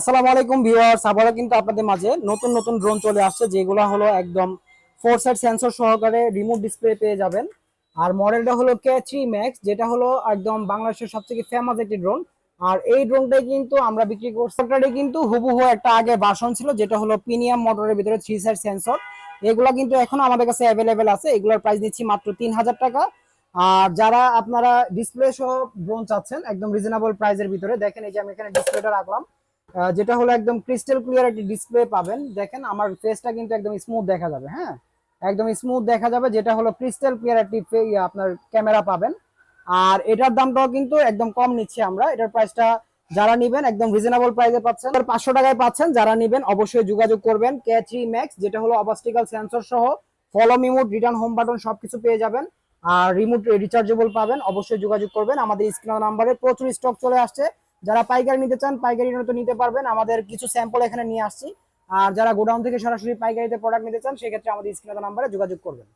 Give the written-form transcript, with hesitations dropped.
আসসালামু আলাইকুম ভিউয়ার্স, আবারও কিন্তু আপনাদের মাঝে নতুন নতুন ড্রোন চলে আসছে, যেগুলো হলো একদম 4 সাইড সেন্সর সহকারে রিমোট ডিসপ্লে পেয়ে যাবেন। আর মডেলটা হলো K3 Max, যেটা হলো একদম বাংলাদেশের সবথেকে ফেমাস একটি ড্রোন। আর এই ড্রোনটাই কিন্তু আমরা বিক্রি করছি। এটা কিন্তু হুবহু একটা আগে ভার্সন ছিল, যেটা হলো প্রিমিয়াম মোটরের ভিতরে 3 সাইড সেন্সর। এগুলা কিন্তু এখনো আমাদের কাছে অ্যাভেলেবেল আছে। এগুলোর প্রাইস দিচ্ছি মাত্র 3000 টাকা। আর যারা আপনারা ডিসপ্লে সহ ড্রোন চাচ্ছেন একদম রিজনেবল প্রাইসের ভিতরে, দেখেন এই যে আমি এখানে ডিসপ্লেটা রাখলাম, যেটা হলো একদম ক্রিস্টাল ক্লিয়ার একটি ডিসপ্লে পাবেন। দেখেন আমার ফেসটা কিন্তু একদম স্মুথ দেখা যাবে, হ্যাঁ, একদম স্মুথ দেখা যাবে, যেটা হলো ক্রিস্টাল ক্লিয়ার একটি আপনার ক্যামেরা পাবেন। আর এটার দামটাও কিন্তু একদম কম নিচ্ছি আমরা। এটার প্রাইসটা যারা নিবেন একদম রিজনেবল প্রাইসে পাচ্ছেন, 500 টাকায় পাচ্ছেন। যারা নিবেন অবশ্যই যোগাযোগ করবেন। K3 Max, যেটা হলো অবস্টিক্যাল সেন্সর সহ follow me mode, return home button সবকিছু পেয়ে যাবেন। আর রিমোট রিচার্জেবল পাবেন। অবশ্যই যোগাযোগ করবেন। আমাদের স্ক্রিন নাম্বারে প্রচুর স্টক চলে আসছে। যারা পাইকারি নিতে চান পাইকারি তো নিতে পারবেন, আমাদের কিছু স্যাম্পল এখানে নিয়ে আসছি। আর যারা গোডাউন থেকে সরাসরি পাইকারিতে প্রোডাক্ট নিতে চান সেক্ষেত্রে আমাদের স্ক্রিনে নাম্বারে যোগাযোগ করবেন।